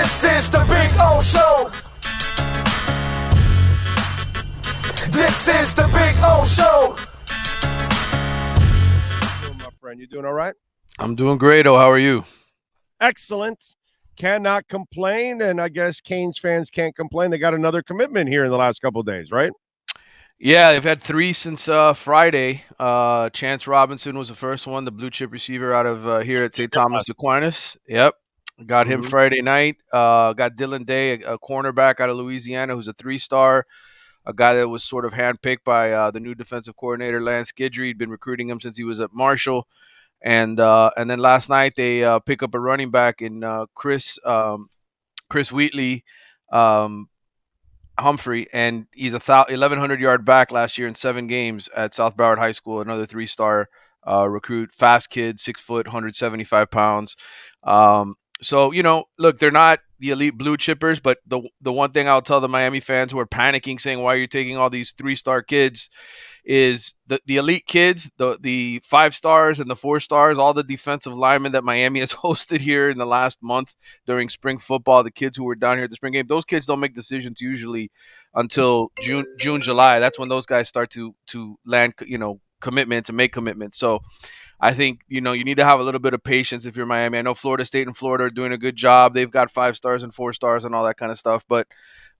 This is the Big O Show. This is the Big O Show. My friend, you doing all right? I'm doing great. Oh, how are you? Excellent. Cannot complain, and I guess Canes fans can't complain. They got another commitment here in the last couple of days, right? Yeah, they've had three since Friday. Chance Robinson was the first one, the blue chip receiver out of here at St. Thomas Aquinas. Yep. Got him Friday night. Got Dylan Day, a cornerback out of Louisiana, who's a 3-star, a guy that was sort of handpicked by the new defensive coordinator, Lance Guidry. He'd been recruiting him since he was at Marshall. And then last night they pick up a running back in Chris Wheatley Humphrey, and he's a 1,100-yard back last year in 7 games at South Broward High School. Another 3-star recruit, fast kid, 6 foot, 175 pounds. So look, they're not the elite blue chippers, but the one thing I'll tell the Miami fans who are panicking, saying why you're taking all these 3-star kids, is the elite kids, the 5 stars and the 4 stars, all the defensive linemen that Miami has hosted here in the last month during spring football, the kids who were down here at the spring game, those kids don't make decisions usually until June, July. That's when those guys start to land, commitments and make commitments. So I think, you need to have a little bit of patience if you're Miami. I know Florida State and Florida are doing a good job. They've got 5 stars and 4 stars and all that kind of stuff. But,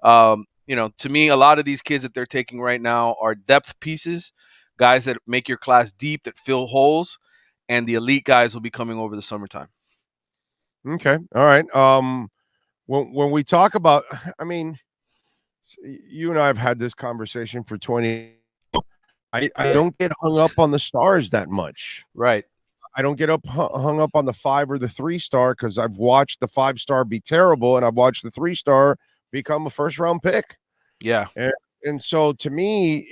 to me, a lot of these kids that they're taking right now are depth pieces, guys that make your class deep, that fill holes, and the elite guys will be coming over the summertime. Okay. All right. When we talk about, I mean, you and I have had this conversation for 20. I don't get hung up on the stars that much. Right. I don't get hung up on the 5 or the 3-star because I've watched the 5-star be terrible and I've watched the 3-star become a first-round pick. Yeah. And so to me,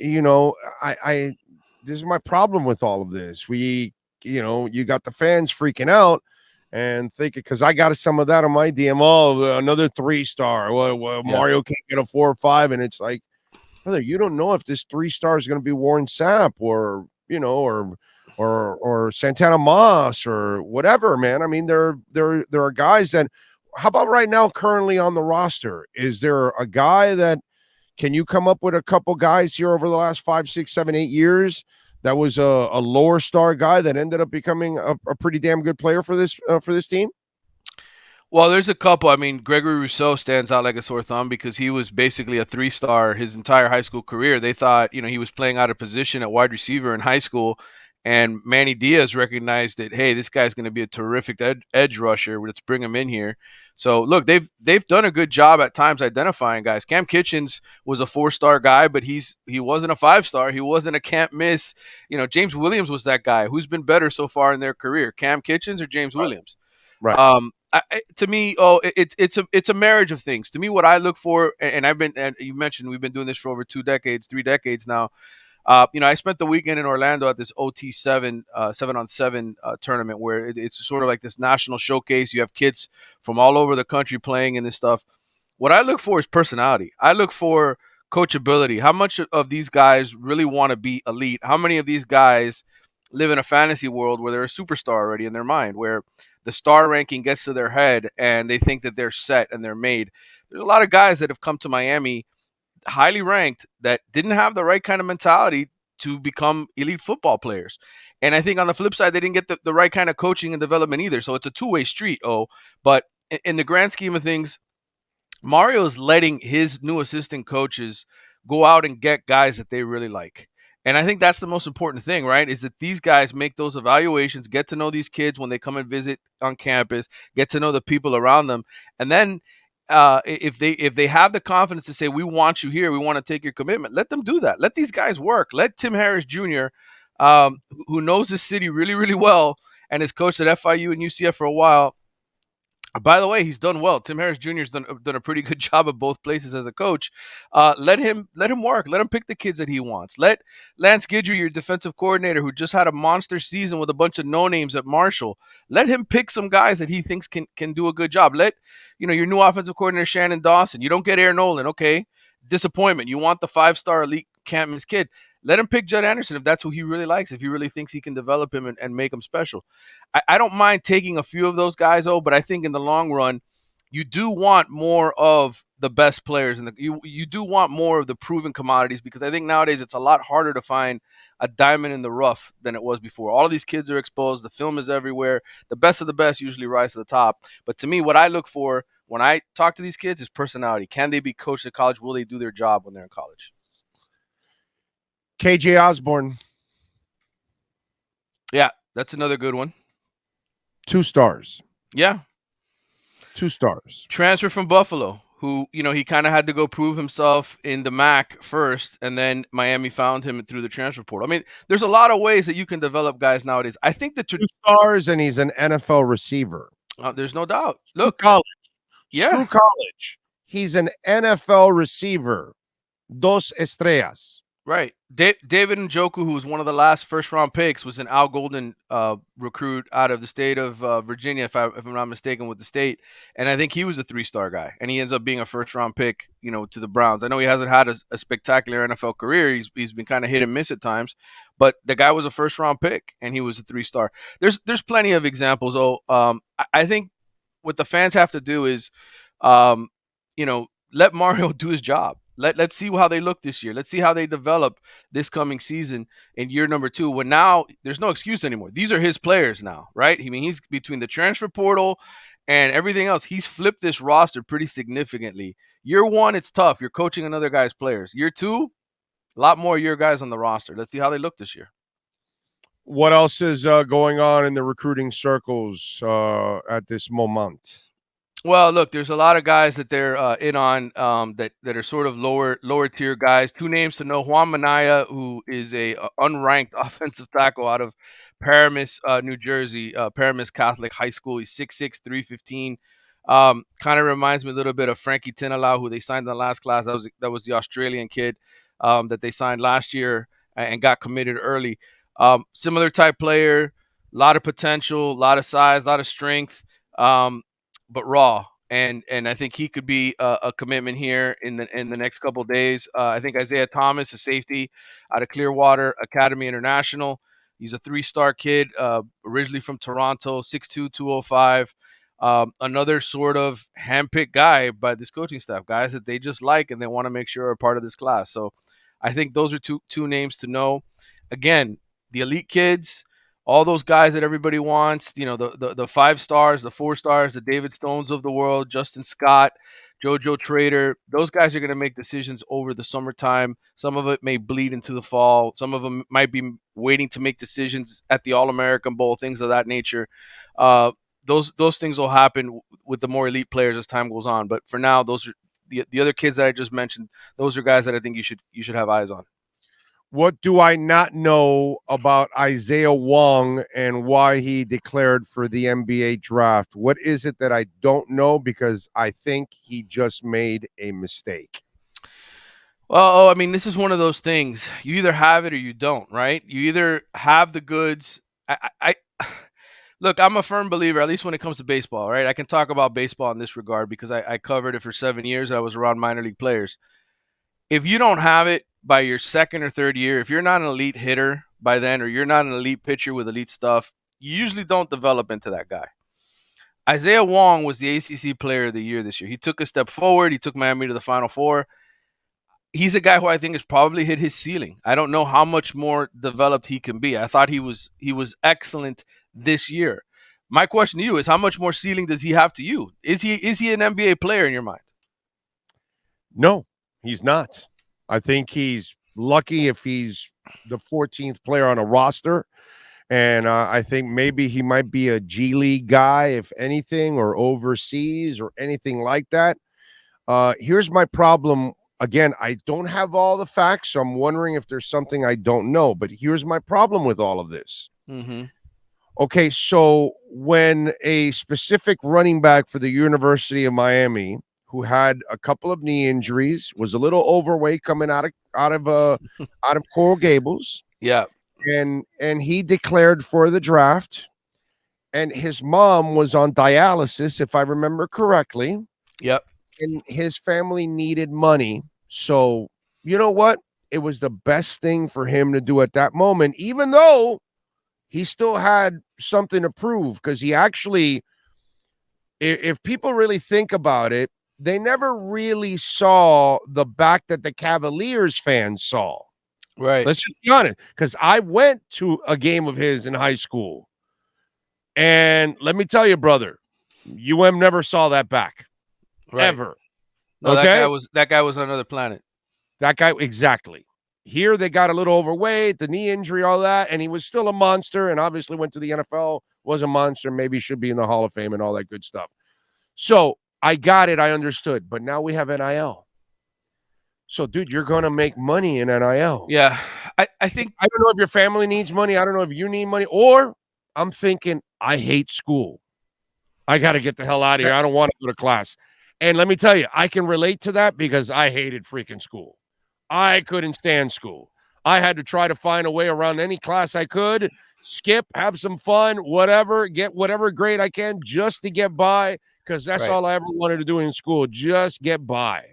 I this is my problem with all of this. You got the fans freaking out and thinking, because I got some of that on my DM. Oh, another 3-star. Well, Mario can't get a 4 or 5, and it's like, brother, you don't know if this 3-star is going to be Warren Sapp or Santana Moss or whatever, man. I mean, there are guys that. How about right now, currently on the roster? Is there a guy that can you come up with a couple guys here over the last 5, 6, 7, 8 years that was a lower star guy that ended up becoming a pretty damn good player for this team? Well, there's a couple. I mean, Gregory Rousseau stands out like a sore thumb because he was basically a 3-star his entire high school career. They thought, he was playing out of position at wide receiver in high school, and Manny Diaz recognized that, hey, this guy's going to be a terrific edge rusher. Let's bring him in here. So, look, they've done a good job at times identifying guys. Cam Kitchens was a 4-star guy, but he wasn't a 5-star. He wasn't a can't miss. James Williams was that guy. Who's been better so far in their career, Cam Kitchens or James Williams? Right. To me, it's a marriage of things. To me, what I look for, and you mentioned we've been doing this for over 2 decades, 3 decades now. I spent the weekend in Orlando at this OT7 7-on-7 tournament where it's sort of like this national showcase. You have kids from all over the country playing in this stuff. What I look for is personality. I look for coachability. How much of these guys really want to be elite? How many of these guys live in a fantasy world where they're a superstar already in their mind, where the star ranking gets to their head and they think that they're set and they're made? There's a lot of guys that have come to Miami highly ranked that didn't have the right kind of mentality to become elite football players. And I think on the flip side, they didn't get the right kind of coaching and development either. So it's a 2-way street. But in the grand scheme of things, Mario is letting his new assistant coaches go out and get guys that they really like. And I think that's the most important thing, right? Is that these guys make those evaluations, get to know these kids when they come and visit on campus, get to know the people around them. And then if they have the confidence to say, we want you here, we want to take your commitment, let them do that. Let these guys work. Let Tim Harris Jr., who knows this city really, really well and has coached at FIU and UCF for a while. By the way, he's done well. Tim Harris Jr. has done a pretty good job at both places as a coach. Let him work. Let him pick the kids that he wants. Let Lance Guidry, your defensive coordinator, who just had a monster season with a bunch of no-names at Marshall, let him pick some guys that he thinks can do a good job. Let your new offensive coordinator, Shannon Dawson. You don't get Aaron Nolan, okay? Disappointment. You want the 5-star elite can't miss kid. Let him pick Judd Anderson if that's who he really likes, if he really thinks he can develop him and make him special. I don't mind taking a few of those guys, but I think in the long run, you do want more of the best players, and you do want more of the proven commodities, because I think nowadays it's a lot harder to find a diamond in the rough than it was before. All of these kids are exposed. The film is everywhere. The best of the best usually rise to the top. But to me, what I look for when I talk to these kids is personality. Can they be coached at college? Will they do their job when they're in college? KJ Osborne. Yeah, that's another good one. 2 stars. Yeah. 2 stars. Transfer from Buffalo, who, he kind of had to go prove himself in the MAC first, and then Miami found him through the transfer portal. I mean, there's a lot of ways that you can develop guys nowadays. I think that 2 stars, and he's an NFL receiver. There's no doubt. Look, college. Yeah. Screw college. He's an NFL receiver. 2 estrellas. Right. David Njoku, who was one of the last first-round picks, was an Al Golden recruit out of the state of Virginia, if I'm not mistaken, with the state. And I think he was a 3-star guy. And he ends up being a first-round pick, to the Browns. I know he hasn't had a spectacular NFL career. He's been kind of hit and miss at times. But the guy was a first-round pick, and he was a 3-star. There's plenty of examples. I think what the fans have to do is, let Mario do his job. Let's see how they look this year. Let's see how they develop this coming season in year number 2. When now there's no excuse anymore. These are his players now, right? I mean, he's between the transfer portal and everything else. He's flipped this roster pretty significantly. Year 1, it's tough. You're coaching another guy's players. Year 2, a lot more of your guys on the roster. Let's see how they look this year. What else is going on in the recruiting circles at this moment? Well, look, there's a lot of guys that they're in on that are sort of lower tier guys. 2 names to know: Juan Minaya, who is a unranked offensive tackle out of Paramus, New Jersey, Paramus Catholic High School. He's 6'6", 315. Kind of reminds me a little bit of Frankie Tinalau, who they signed in the last class. That was the Australian kid that they signed last year and got committed early. Similar type player, a lot of potential, a lot of size, a lot of strength. But raw, and I think he could be a commitment here in the next couple of days. I think Isaiah Thomas, a safety out of Clearwater Academy International. He's a 3-star kid, originally from Toronto, 6'2", 205. Another sort of handpicked guy by this coaching staff, guys that they just like and they want to make sure are part of this class. So I think those are two names to know. Again, the elite kids, all those guys that everybody wants, the 5 stars, the 4 stars, the David Stones of the world, Justin Scott, JoJo Trader, those guys are going to make decisions over the summertime. Some of it may bleed into the fall. Some of them might be waiting to make decisions at the All-American Bowl, things of that nature. Those things will happen with the more elite players as time goes on. But for now, those are the other kids that I just mentioned. Those are guys that I think you should have eyes on. What do I not know about Isaiah Wong and why he declared for the NBA draft? What is it that I don't know? Because I think he just made a mistake. Well, I mean, this is one of those things. You either have it or you don't, right? You either have the goods. Look, I'm a firm believer, at least when it comes to baseball, right? I can talk about baseball in this regard because I covered it for 7 years. I was around minor league players. If you don't have it by your 2nd or 3rd year, if you're not an elite hitter by then, or you're not an elite pitcher with elite stuff, you usually don't develop into that guy. Isaiah Wong was the ACC Player of the Year this year. He took a step forward. He took Miami to the Final Four. He's a guy who I think has probably hit his ceiling. I don't know how much more developed he can be. I thought he was excellent this year. My question to you is, how much more ceiling does he have to you? Is he an NBA player in your mind? No, he's not. I think he's lucky if he's the 14th player on a roster. And I think maybe he might be a G League guy, if anything, or overseas or anything like that. Here's my problem. Again, I don't have all the facts, so I'm wondering if there's something I don't know. But here's my problem with all of this. Mm-hmm. Okay, so when a specific running back for the University of Miami, who had a couple of knee injuries, was a little overweight coming out of Coral Gables. Yeah. And he declared for the draft, and his mom was on dialysis, if I remember correctly. Yep. And his family needed money. So, you know what? It was the best thing for him to do at that moment, even though he still had something to prove, because he actually if people really think about it, they never really saw the back that the Cavaliers fans saw. Right. Let's just be honest, because I went to a game of his in high school. And let me tell you, brother, UM never saw that back. Right. Ever. No, Okay? that guy was on another planet. That guy, exactly. Here they got a little overweight, the knee injury, all that, and he was still a monster and obviously went to the NFL, was a monster, maybe should be in the Hall of Fame and all that good stuff. So I got it, I understood. But now we have NIL. So, dude, you're going to make money in NIL. Yeah. I think I don't know if your family needs money. I don't know if you need money. Or I'm thinking, I hate school. I got to get the hell out of here. I don't want to go to class. And let me tell you, I can relate to that because I hated freaking school. I couldn't stand school. I had to try to find a way around any class I could, skip, have some fun, whatever, get whatever grade I can just to get by, because that's Right. all I ever wanted to do in school, just get by.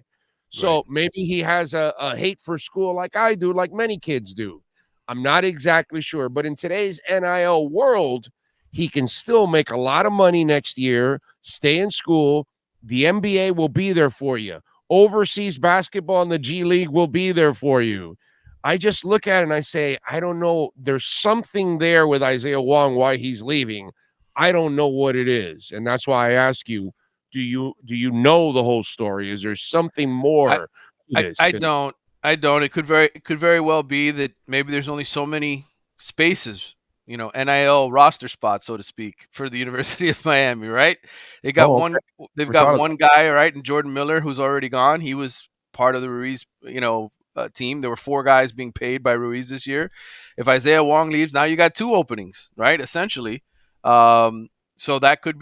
So Right. maybe he has a hate for school like I do, like many kids do. I'm not exactly sure. But in today's NIL world, he can still make a lot of money next year, stay in school. The NBA will be there for you. Overseas basketball in the G League will be there for you. I just look at it and I say, I don't know. There's something there with Isaiah Wong, why he's leaving. I don't know what it is. And that's why I ask you, do you know the whole story? Is there something more to this? I don't. It could very well be that maybe there's only so many spaces, NIL roster spots, so to speak, for the University of Miami, right? They got Okay. they've Forgot got about one guy, right, and Jordan Miller, who's already gone. He was part of the Ruiz, team. There were 4 guys being paid by Ruiz this year. If Isaiah Wong leaves, now you got 2 openings, right? Essentially. So that could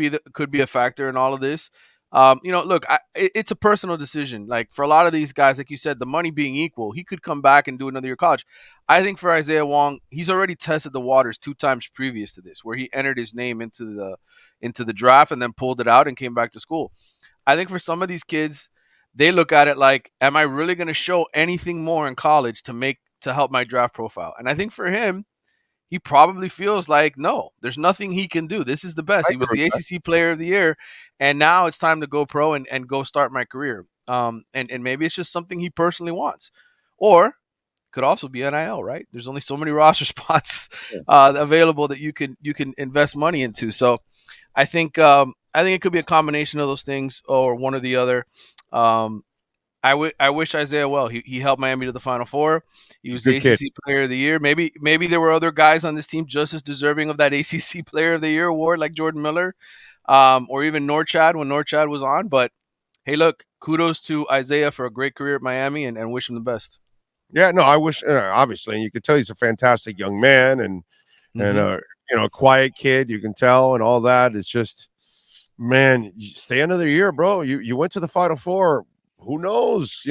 be a factor in all of this. Look, it's a personal decision. Like for a lot of these guys, like you said, the money being equal, he could come back and do another year of college. I think for Isaiah Wong, he's already tested the waters 2 times previous to this, where he entered his name into the draft and then pulled it out and came back to school. I think for some of these kids, they look at it like, am I really going to show anything more in college to help my draft profile? And I think for him, he probably feels like, no, there's nothing he can do. This is the best. He was the ACC player of the year, and now it's time to go pro and go start my career. And maybe it's just something he personally wants. Or could also be NIL, right? There's only so many roster spots available that you can invest money into. So I think it could be a combination of those things or one or the other. I wish Isaiah well. He helped Miami to the Final Four. He was the ACC Player of the Year. Maybe there were other guys on this team just as deserving of that ACC Player of the Year award, like Jordan Miller, or even Norchad when Norchad was on. But hey, look, kudos to Isaiah for a great career at Miami, and wish him the best. Yeah, no, I wish obviously, and you could tell he's a fantastic young man and a quiet kid. You can tell and all that. It's just, man, stay another year, bro. You went to the Final Four. Who knows?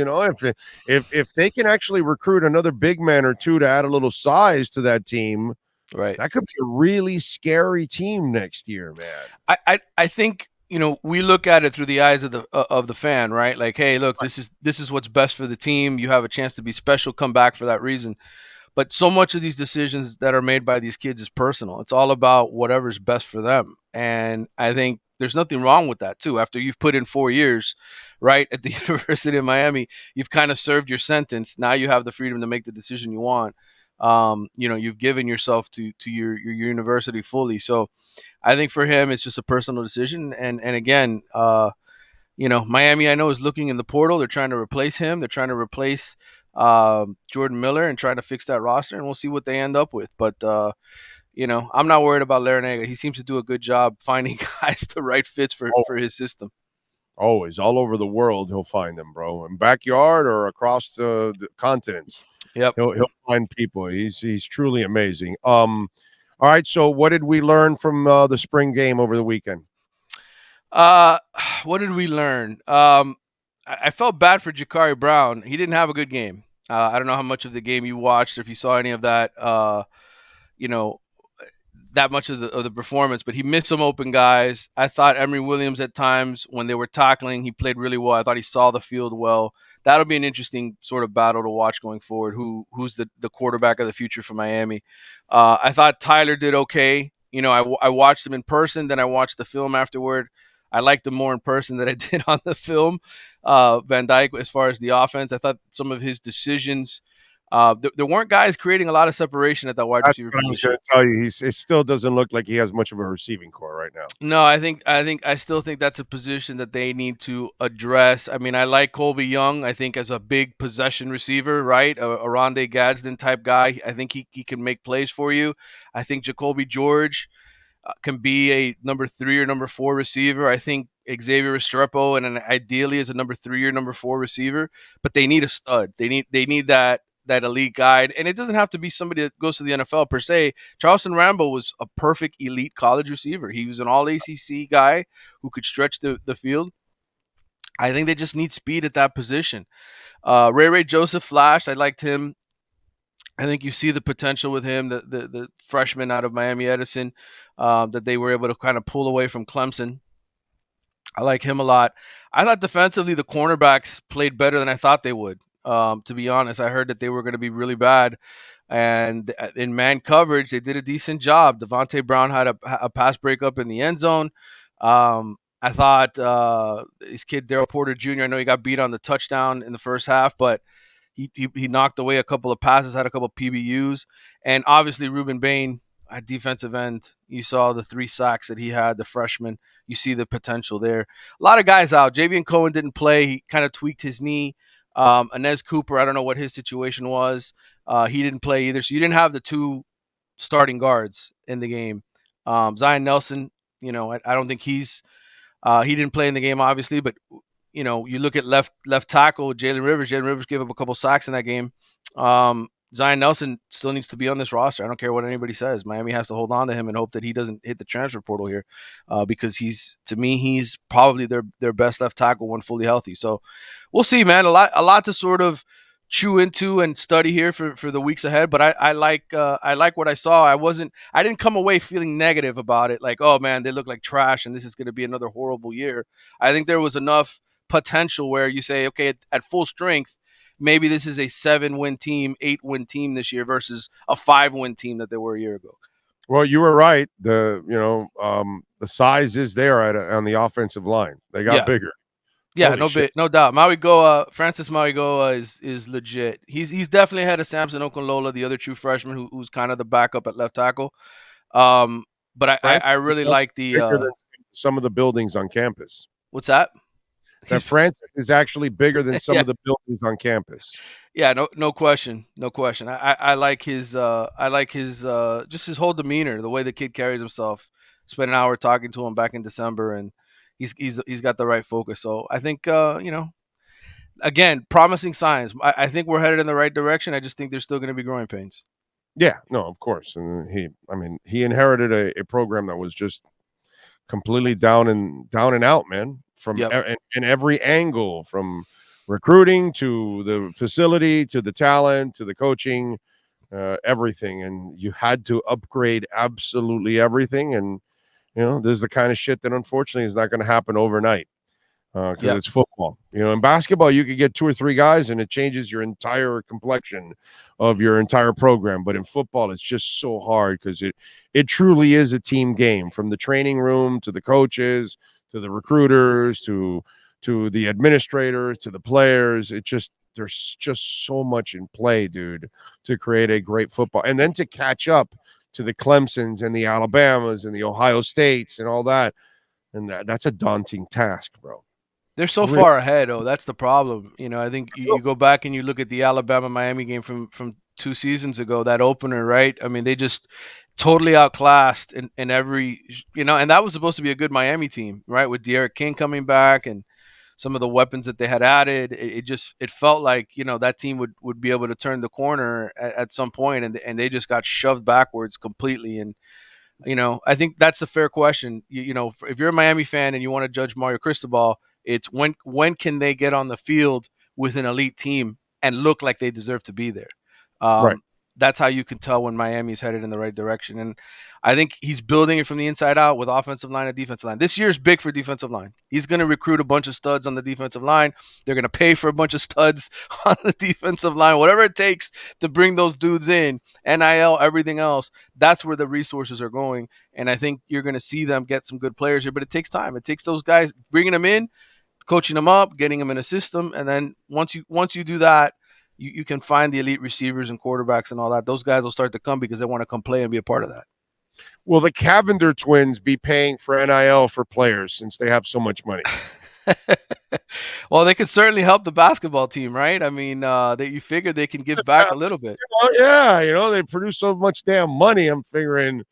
If they can actually recruit another big man or two to add a little size to that team, right? That could be a really scary team next year, man. I think we look at it through the eyes of the fan, right? Like, hey, look, this is what's best for the team. You have a chance to be special. Come back for that reason. But so much of these decisions that are made by these kids is personal. It's all about whatever's best for them. And I think there's nothing wrong with that, too. After you've put in 4 years, right, at the University of Miami, you've kind of served your sentence. Now you have the freedom to make the decision you want. You've given yourself to your university fully. So I think for him, it's just a personal decision. And again, Miami, I know, is looking in the portal. They're trying to replace him. They're trying to replace Jordan Miller and trying to fix that roster, and we'll see what they end up with. But I'm not worried about Larinaga. He seems to do a good job finding guys the right fits for his system. Always, all over the world, he'll find them, bro. In backyard or across the continents. Yep, he'll find people. He's truly amazing. All right. So, what did we learn from the spring game over the weekend? What did we learn? I felt bad for Jakari Brown. He didn't have a good game. I don't know how much of the game you watched, or if you saw any of that. That much of the performance, but he missed some open guys. I thought Emory Williams at times when they were tackling, he played really well. I thought he saw the field well. That'll be an interesting sort of battle to watch going forward. Who's the quarterback of the future for Miami? I thought Tyler did okay. I watched him in person, then I watched the film afterward. I liked him more in person than I did on the film. Van Dijk, as far as the offense, I thought some of his decisions. There weren't guys creating a lot of separation at that wide That's receiver what I was position. going to tell you. It still doesn't look like he has much of a receiving core right now. No, I still think that's a position that they need to address. I mean, I like Colby Young. I think as a big possession receiver, right, a Rondé Gadsden type guy. I think he can make plays for you. I think Jacoby George can be a number 3 or number 4 receiver. I think Xavier Restrepo and ideally is a number 3 or number 4 receiver, but they need a stud. They need that elite guide, and it doesn't have to be somebody that goes to the NFL per se. Charleston Rambo was a perfect elite college receiver. He was an all ACC guy who could stretch the field. I think they just need speed at that position. Ray Joseph flashed. I liked him. I think you see the potential with him, the freshman out of Miami Edison, that they were able to kind of pull away from Clemson. I like him a lot. I thought defensively the cornerbacks played better than I thought they would. To be honest, I heard that they were going to be really bad, and in man coverage they did a decent job. Devontae Brown had a pass breakup in the end zone. I thought this kid Daryl Porter Jr. I know he got beat on the touchdown in the first half, but he knocked away a couple of passes, had a couple of PBUs, and obviously Ruben Bain at defensive end. You saw the 3 sacks that he had, the freshman. You see the potential there. A lot of guys out. Javian Cohen didn't play. He kind of tweaked his knee. Inez Cooper, I don't know what his situation was. He didn't play either. So you didn't have the 2 starting guards in the game. Zion Nelson, I don't think he didn't play in the game, obviously, but you look at left tackle Jalen Rivers. Jalen Rivers gave up a couple sacks in that game. Zion Nelson still needs to be on this roster. I don't care what anybody says. Miami has to hold on to him and hope that he doesn't hit the transfer portal here, because he's probably their best left tackle when fully healthy. So we'll see, man. A lot to sort of chew into and study here for the weeks ahead. But I like what I saw. I didn't come away feeling negative about it. Like, oh man, they look like trash and this is going to be another horrible year. I think there was enough potential where you say, okay, at full strength, maybe this is a 7-win team, 8-win team this year versus a 5-win team that they were a year ago. Well, you were right. The size is there on the offensive line. They got bigger. Yeah, no doubt. Francis Mauigoa is legit. He's definitely ahead of Samson Okunlola, the other true freshman who's kind of the backup at left tackle. But I really like bigger than some of the buildings on campus. What's that? Francis is actually bigger than some of the buildings on campus. Yeah, no question. I like his just his whole demeanor, the way the kid carries himself. Spent an hour talking to him back in December, and he's got the right focus. So I think again, promising signs. I think we're headed in the right direction. I just think there's still going to be growing pains. Yeah, no, of course. And he inherited a program that was just completely down and out, man. From in every angle, from recruiting to the facility to the talent to the coaching, everything. And you had to upgrade absolutely everything. And this is the kind of shit that unfortunately is not going to happen overnight, because it's football. In basketball, you could get 2 or 3 guys and it changes your entire complexion of your entire program. But in football, it's just so hard because it truly is a team game, from the training room to the coaches to the recruiters to the administrators to the players. There's just so much in play, dude, to create a great football, and then to catch up to the Clemsons and the Alabamas and the Ohio States and all that. And that's a daunting task, bro. They're so far ahead, though. That's the problem. I think you go back and you look at the Alabama-Miami game from 2 seasons ago, that opener, right? I mean, they just totally outclassed in every, and that was supposed to be a good Miami team, right? With De'Aaron King coming back and some of the weapons that they had added. It felt like, that team would be able to turn the corner at some point, and they just got shoved backwards completely. And, I think that's a fair question. If you're a Miami fan and you want to judge Mario Cristobal, it's when can they get on the field with an elite team and look like they deserve to be there? Right. that's how you can tell when Miami's headed in the right direction. And I think he's building it from the inside out with offensive line and defensive line. This year's big for defensive line. He's going to recruit a bunch of studs on the defensive line. They're going to pay for a bunch of studs on the defensive line. Whatever it takes to bring those dudes in, NIL, everything else, that's where the resources are going. And I think you're going to see them get some good players here, but it takes time. It takes those guys bringing them in, coaching them up, getting them in a system. And then once you do that, you can find the elite receivers and quarterbacks and all that. Those guys will start to come because they want to come play and be a part of that. Will the Cavender twins be paying for NIL for players since they have so much money? Well, they could certainly help the basketball team, right? I mean, you figure they can give back a little bit. Yeah, they produce so much damn money. I'm figuring,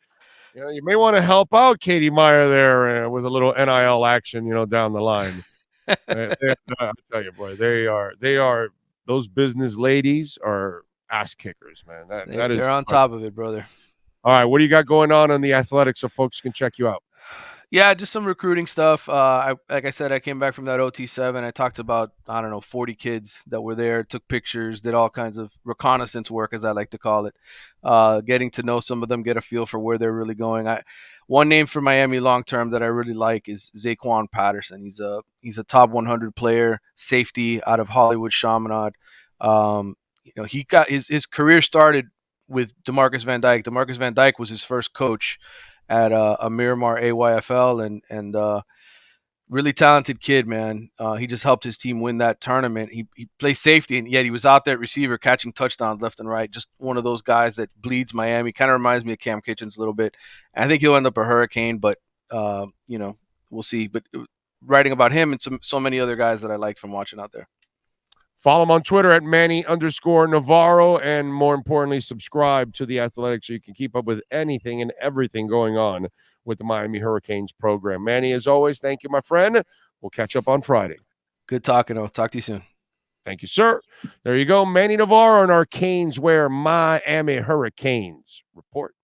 you may want to help out Katie Meyer there with a little NIL action, down the line. I'll tell you, boy, they are. Those business ladies are ass kickers, man. They're on top of it, brother. All right, what do you got going on the athletics so folks can check you out? Yeah, just some recruiting stuff. Like I said, I came back from that OT7. I talked about, 40 kids that were there, took pictures, did all kinds of reconnaissance work, as I like to call it, getting to know some of them, get a feel for where they're really going. One name for Miami long-term that I really like is Zaquan Patterson. He's a top 100 player, safety out of Hollywood Chaminade. He got his career started with DeMarcus Van Dyke. DeMarcus Van Dyke was his first coach at a Miramar AYFL, and really talented kid, man. He just helped his team win that tournament. He plays safety, and yet he was out there at receiver catching touchdowns left and right. Just one of those guys that bleeds Miami. Kind of reminds me of Cam Kitchens a little bit. And I think he'll end up a Hurricane, but we'll see. But writing about him and so many other guys that I like from watching out there. Follow him on Twitter at Manny_Navarro, and more importantly, subscribe to The Athletic so you can keep up with anything and everything going on with the Miami Hurricanes program. Manny, as always, thank you, my friend. We'll catch up on Friday. Good talking. I'll talk to you soon. Thank you, sir. There you go. Manny Navarro and our Canes wear Miami Hurricanes report.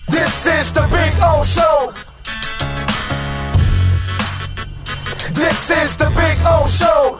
This is the Big O Show. This is the Big O Show.